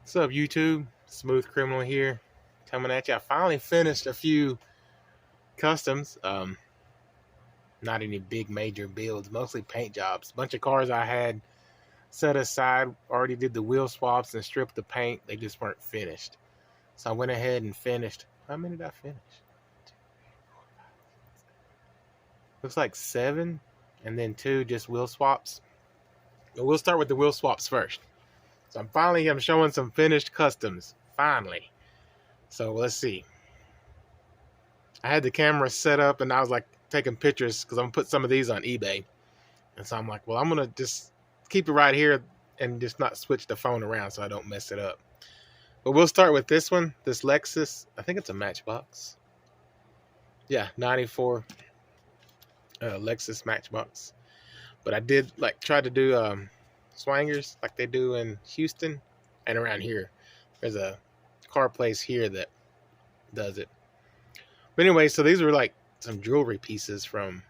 What's up, YouTube? Smooth Criminal here, coming at you. I finally finished a few customs. Not any big major builds, mostly paint jobs. Bunch of cars I had set aside, already did the wheel swaps and stripped the paint. They just weren't finished. So I went ahead and finished. How many did I finish? Looks like 7, and then 2 just wheel swaps. But we'll start with the wheel swaps first. So I'm showing some finished customs, finally. So let's see. I had the camera set up and I was like taking pictures because I'm gonna put some of these on eBay. And so I'm like, well, I'm gonna just keep it right here and just not switch the phone around so I don't mess it up. But we'll start with this one, this Lexus. I think it's a Matchbox. Yeah, 94 Lexus Matchbox. But I did like try to do swangers like they do in Houston and around here. There's a car place here that does it. But anyway, so these were like some jewelry pieces from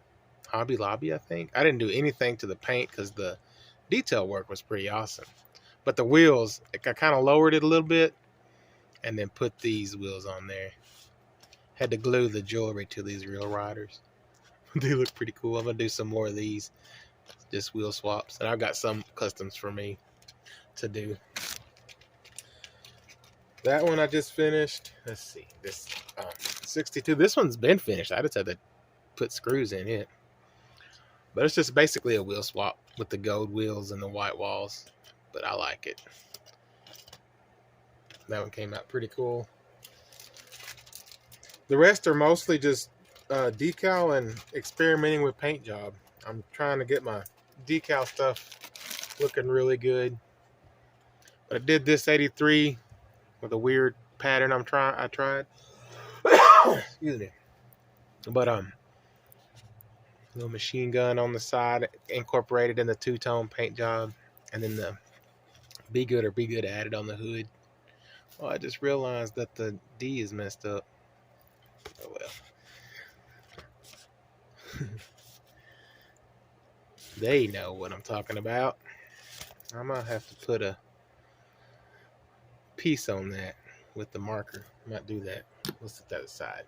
Hobby Lobby, I think. I didn't do anything to the paint because the detail work was pretty awesome. But the wheels, I kind of lowered it a little bit and then put these wheels on there. Had to glue the jewelry to these real riders. They look pretty cool. I'm going to do some more of these. Just wheel swaps. And I've got some customs for me to do. That one I just finished. Let's see. This 62. This one's been finished. I just had to put screws in it. But it's just basically a wheel swap with the gold wheels and the white walls. But I like it. That one came out pretty cool. The rest are mostly just decal and experimenting with paint job. I'm trying to get my decal stuff looking really good. But I did this 83 with a weird pattern I tried. Excuse me. But little machine gun on the side incorporated in the two-tone paint job, and then the Be Good or Be Good added on the hood. Well, I just realized that the D is messed up. Oh well. They know what I'm talking about. I might have to put a piece on that with the marker. I might do that. We'll set that aside.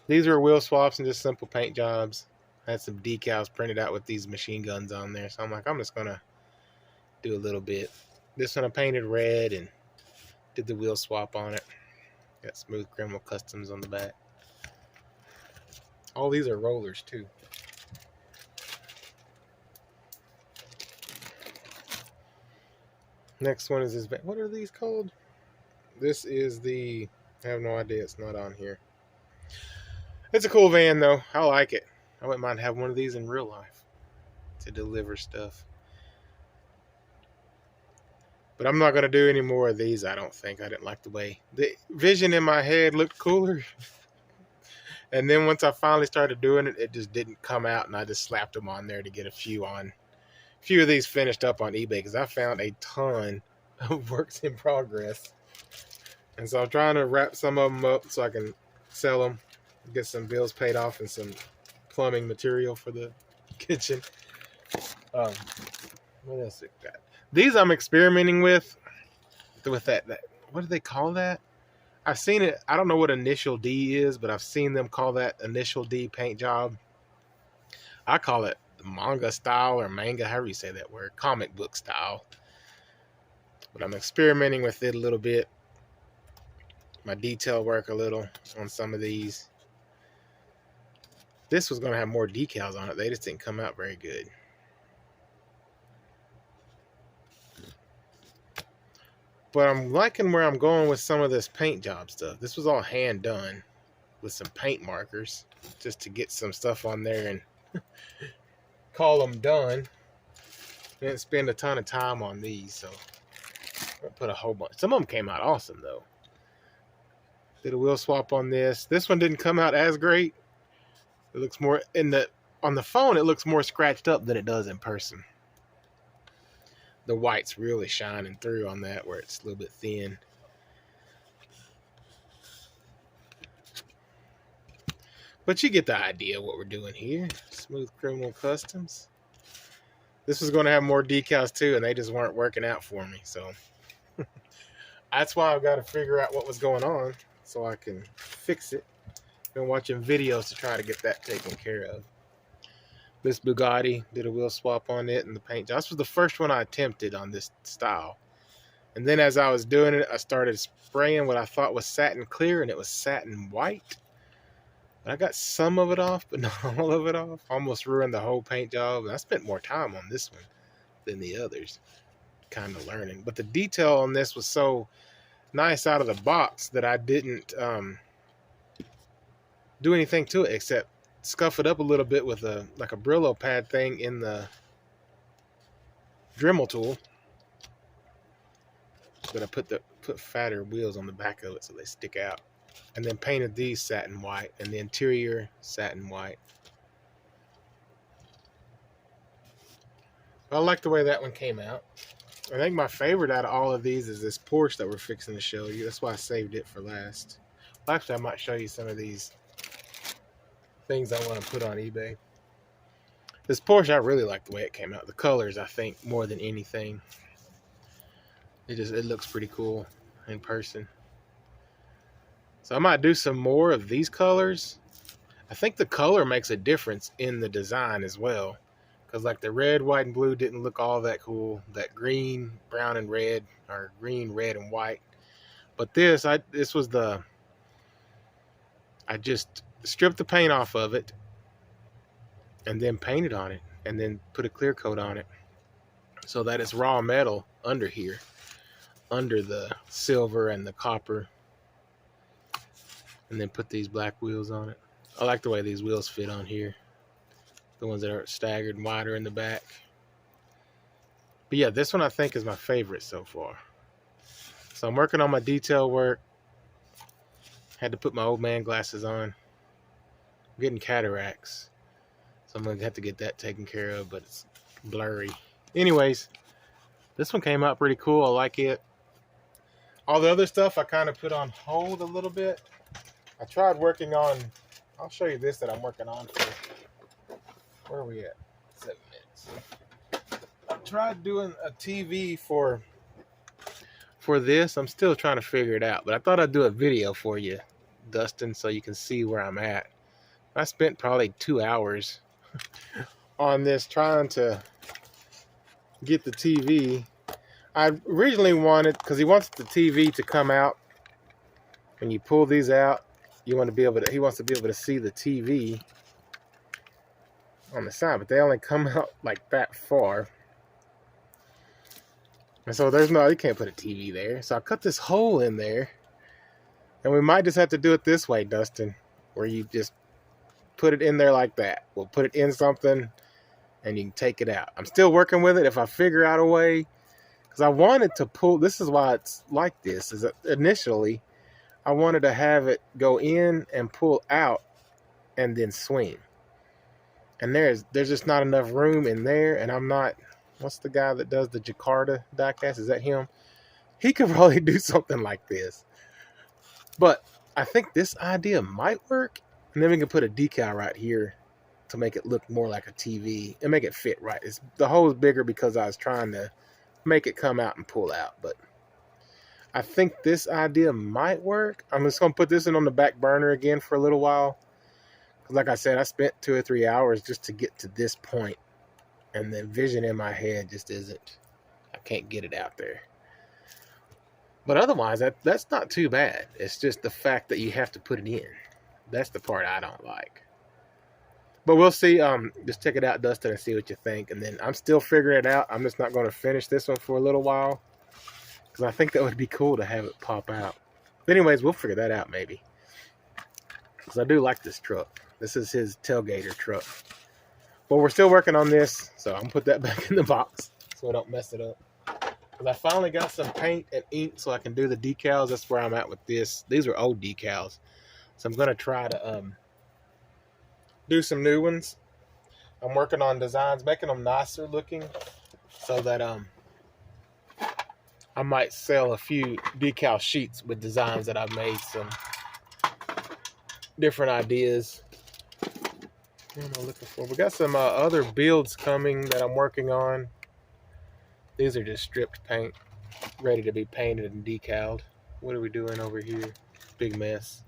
These are wheel swaps and just simple paint jobs. I had some decals printed out with these machine guns on there. So I'm like, I'm just going to do a little bit. This one I painted red and did the wheel swap on it. Got Smooth Criminal Customs on the back. All these are rollers too. Next one is this. What are these called? This is the. I have no idea. It's not on here. It's a cool van though. I like it. I wouldn't mind having one of these in real life to deliver stuff. But I'm not going to do any more of these, I don't think. I didn't like the way the vision in my head looked cooler. And then once I finally started doing it, it just didn't come out, and I just slapped them on there to get a few of these finished up on eBay because I found a ton of works in progress. And so I'm trying to wrap some of them up so I can sell them, get some bills paid off and some plumbing material for the kitchen. What else it got? These I'm experimenting with that. What do they call that? I've seen it. I don't know what Initial D is, but I've seen them call that Initial D paint job. I call it manga style or manga, however you say that word, comic book style. But I'm experimenting with it a little bit. My detail work a little on some of these. This was going to have more decals on it. They just didn't come out very good. But I'm liking where I'm going with some of this paint job stuff. This was all hand done with some paint markers just to get some stuff on there and call them done. Didn't spend a ton of time on these, so I put a whole bunch. Some of them came out awesome though. Did a wheel swap on this. This one didn't come out as great. It looks more on the phone. It looks more scratched up than it does in person. The white's really shining through on that where it's a little bit thin. But you get the idea of what we're doing here. Smooth Criminal Customs. This was going to have more decals too, and they just weren't working out for me. So That's why I've got to figure out what was going on so I can fix it. Been watching videos to try to get that taken care of. This Bugatti did a wheel swap on it and the paint job. This was the first one I attempted on this style. And then as I was doing it, I started spraying what I thought was satin clear, and it was satin white. I got some of it off, but not all of it off. Almost ruined the whole paint job. And I spent more time on this one than the others, kind of learning. But the detail on this was so nice out of the box that I didn't do anything to it except scuff it up a little bit with a Brillo pad thing in the Dremel tool. But I put fatter wheels on the back of it so they stick out. And then painted these satin white and the interior satin white. I like the way that one came out. I think my favorite out of all of these is this Porsche that we're fixing to show you. That's why I saved it for last. Well, actually, I might show you some of these things I want to put on eBay. This Porsche, I really like the way it came out. The colors, I think, more than anything. It looks pretty cool in person. So I might do some more of these colors. I think the color makes a difference in the design as well. Because like the red, white, and blue didn't look all that cool. That green, brown, and red, or green, red, and white. But this was the... I just stripped the paint off of it. And then painted on it. And then put a clear coat on it. So that it's raw metal under here. Under the silver and the copper. And then put these black wheels on it. I like the way these wheels fit on here. The ones that are staggered and wider in the back. But yeah, this one I think is my favorite so far. So I'm working on my detail work. Had to put my old man glasses on. I'm getting cataracts. So I'm going to have to get that taken care of, but it's blurry. Anyways, this one came out pretty cool. I like it. All the other stuff I kind of put on hold a little bit. I tried working on, I'll show you this that I'm working on for, where are we at? 7 minutes. I tried doing a TV for this. I'm still trying to figure it out, but I thought I'd do a video for you, Dustin, so you can see where I'm at. I spent probably 2 hours on this trying to get the TV. I originally wanted, because he wants the TV to come out. When you pull these out, you want to be able to, he wants to be able to see the TV on the side, but they only come out like that far. And so you can't put a TV there. So I cut this hole in there. And we might just have to do it this way, Dustin, where you just put it in there like that. We'll put it in something and you can take it out. I'm still working with it. If I figure out a way, because I wanted to pull, this is why it's like this, is that initially I wanted to have it go in and pull out and then swing. And there's just not enough room in there. And I'm not, what's the guy that does the Jakarta diecast? Is that him? He could probably do something like this. But I think this idea might work. And then we can put a decal right here to make it look more like a TV and make it fit right. The hole is bigger because I was trying to make it come out and pull out. But I think this idea might work. I'm just going to put this in on the back burner again for a little while. Because like I said, I spent 2 or 3 hours just to get to this point. And the vision in my head just isn't, I can't get it out there. But otherwise, that's not too bad. It's just the fact that you have to put it in. That's the part I don't like. But we'll see. Just check it out, Dustin, and see what you think. And then I'm still figuring it out. I'm just not going to finish this one for a little while. Because I think that would be cool to have it pop out. But anyways, we'll figure that out maybe. Because I do like this truck. This is his tailgater truck. But we're still working on this. So I'm going to put that back in the box so I don't mess it up. Because I finally got some paint and ink so I can do the decals. That's where I'm at with this. These are old decals. So I'm going to try to do some new ones. I'm working on designs, making them nicer looking so that I might sell a few decal sheets with designs that I've made, some different ideas. What am I looking for? We got some other builds coming that I'm working on. These are just stripped paint. ready to be painted and decaled. What are we doing over here? Big mess.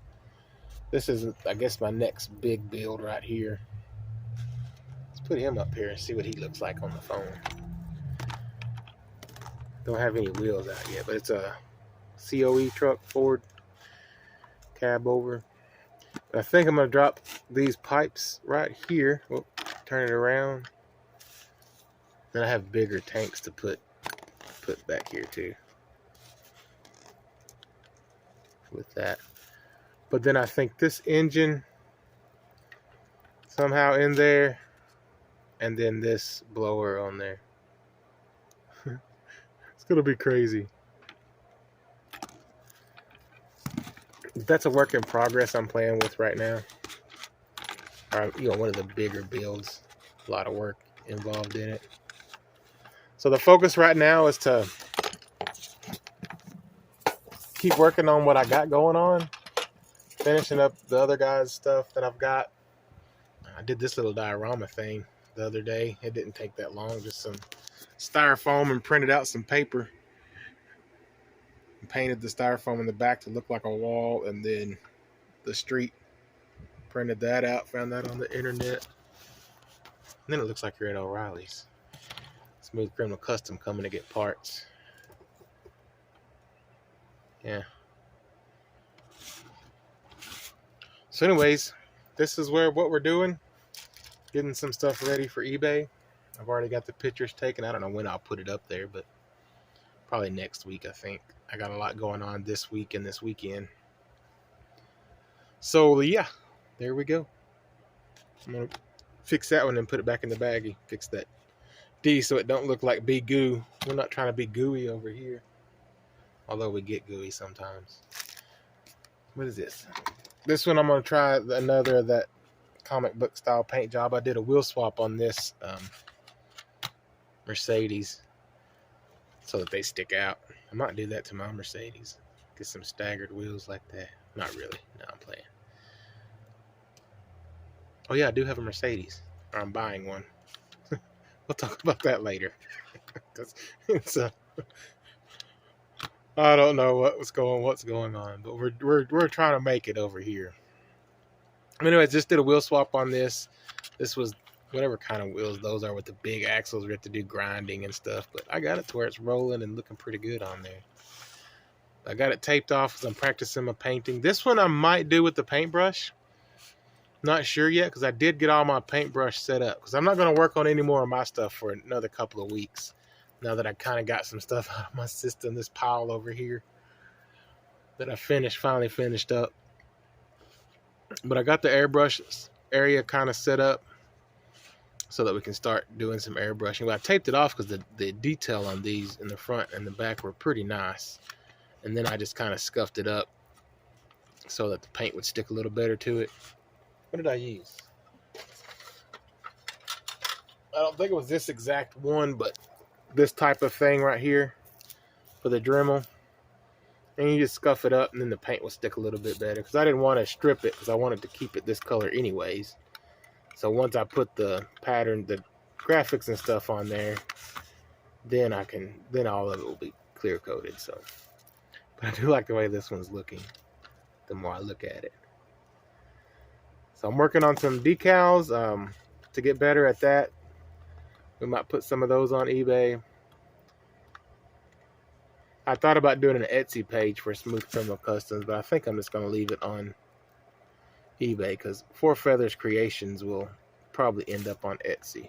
This is, I guess, my next big build right here. Let's put him up here and see what he looks like on the phone. Don't have any wheels out yet, but it's a COE truck, Ford cab over. I think I'm going to drop these pipes right here. Whoop, turn it around. Then I have bigger tanks to put back here too. With that. But then I think this engine somehow in there, and then this blower on there. It's going to be crazy. That's a work in progress I'm playing with right now. Or, you know, one of the bigger builds. A lot of work involved in it. So the focus right now is to keep working on what I got going on. Finishing up the other guys' stuff that I've got. I did this little diorama thing the other day. It didn't take that long. Just some styrofoam and printed out some paper. Painted the styrofoam in the back to look like a wall, and then the street. Printed that out, found that on the internet. And then it looks like you're at O'Reilly's. Smooth Criminal Custom coming to get parts. Yeah. So anyways, this is what we're doing. Getting some stuff ready for eBay. I've already got the pictures taken. I don't know when I'll put it up there, but probably next week, I think. I got a lot going on this week and this weekend. So, yeah, there we go. I'm going to fix that one and put it back in the baggie. Fix that D so it don't look like Be Goo. We're not trying to be gooey over here. Although we get gooey sometimes. What is this? This one I'm going to try another of that comic book style paint job. I did a wheel swap on this Mercedes so that they stick out. I might do that to my Mercedes. Get some staggered wheels like that. Not really. No, I'm playing. Oh yeah, I do have a Mercedes. Or I'm buying one. We'll talk about that later. It's I don't know what's going on, but we're trying to make it over here. Anyways, just did a wheel swap on this. This was whatever kind of wheels those are with the big axles. We have to do grinding and stuff, but I got it to where it's rolling and looking pretty good on there. I got it taped off as I'm practicing my painting. This one I might do with the paintbrush. Not sure yet, because I did get all my paintbrush set up. Because I'm not going to work on any more of my stuff for another couple of weeks. Now that I kind of got some stuff out of my system. This pile over here that I finally finished up. But I got the airbrush area kind of set up so that we can start doing some airbrushing. Well, I taped it off because the detail on these in the front and the back were pretty nice. And then I just kind of scuffed it up so that the paint would stick a little better to it. What did I use? I don't think it was this exact one, but this type of thing right here for the Dremel. And you just scuff it up and then the paint will stick a little bit better. Because I didn't want to strip it because I wanted to keep it this color anyways. So once I put the pattern, the graphics and stuff on there, then all of it will be clear coated. So, but I do like the way this one's looking the more I look at it. So I'm working on some decals to get better at that. We might put some of those on eBay. I thought about doing an Etsy page for Smooth Criminal Customs, but I think I'm just going to leave it on eBay because Four Feathers Creations will probably end up on Etsy.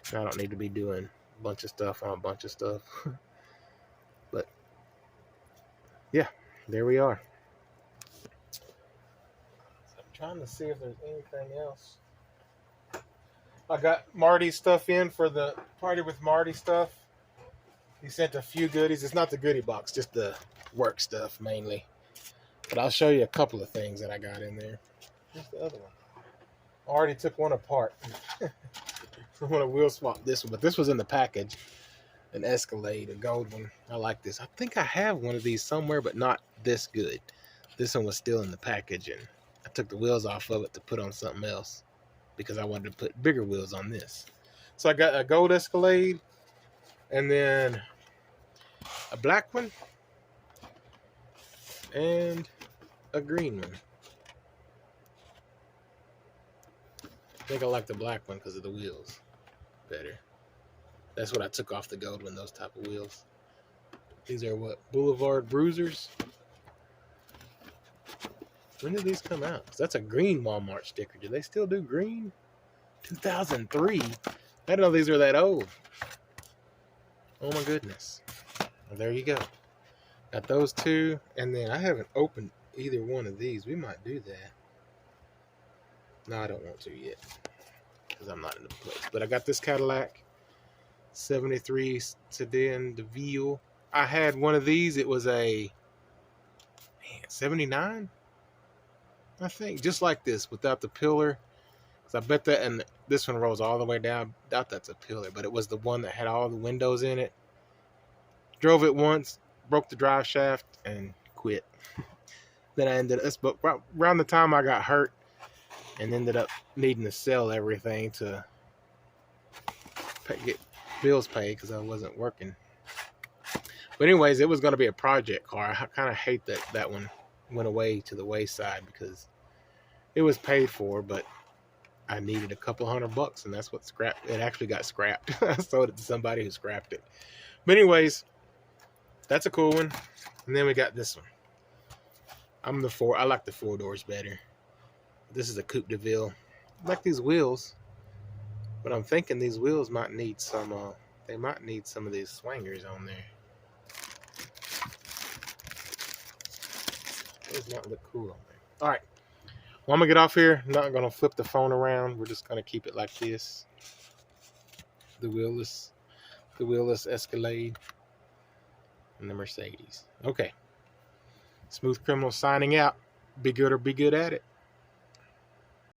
I don't need to be doing a bunch of stuff on a bunch of stuff. But yeah, there we are. So I'm trying to see if there's anything else. I got Marty's stuff in for the Party with Marty stuff. He sent a few goodies. It's not the goodie box, just the work stuff mainly. But I'll show you a couple of things that I got in there. Here's the other one. I already took one apart. I want to wheel swap this one, but this was in the package. An Escalade, a gold one. I like this. I think I have one of these somewhere, but not this good. This one was still in the package, and I took the wheels off of it to put on something else because I wanted to put bigger wheels on this. So I got a gold Escalade, and then a black one, and a green one. I think I like the black one because of the wheels better. That's what I took off the gold one, those type of wheels. These are what? Boulevard Bruisers? When did these come out? 'Cause that's a green Walmart sticker. Do they still do green? 2003? I didn't know these were that old. Oh my goodness. Well, there you go. Got those two. And then I haven't opened either one of these. We might do that. No, I don't want to yet. Because I'm not in the place. But I got this Cadillac 73 Sedan DeVille. I had one of these. It was a 79, I think, just like this, without the pillar. So I bet that, and this one rolls all the way down. I doubt that's a pillar, but it was the one that had all the windows in it. Drove it once, broke the drive shaft, and quit. Then I ended up, but around the time I got hurt, and ended up needing to sell everything to get bills paid because I wasn't working. But anyways, it was going to be a project car. I kind of hate that that one went away to the wayside because it was paid for, but I needed a couple $100, and that's what scrapped. It actually got scrapped. I sold it to somebody who scrapped it. But anyways, that's a cool one. And then we got this one. I like the 4 doors better. This is a Coupe de Ville. I like these wheels, but I'm thinking these wheels might need some. They might need some of these swingers on there. Does not look cool on there. All right. Well, I'm gonna get off here. I'm not gonna flip the phone around. We're just gonna keep it like this. The wheelless Escalade, and the Mercedes. Okay. Smooth Criminal signing out. Be good or be good at it.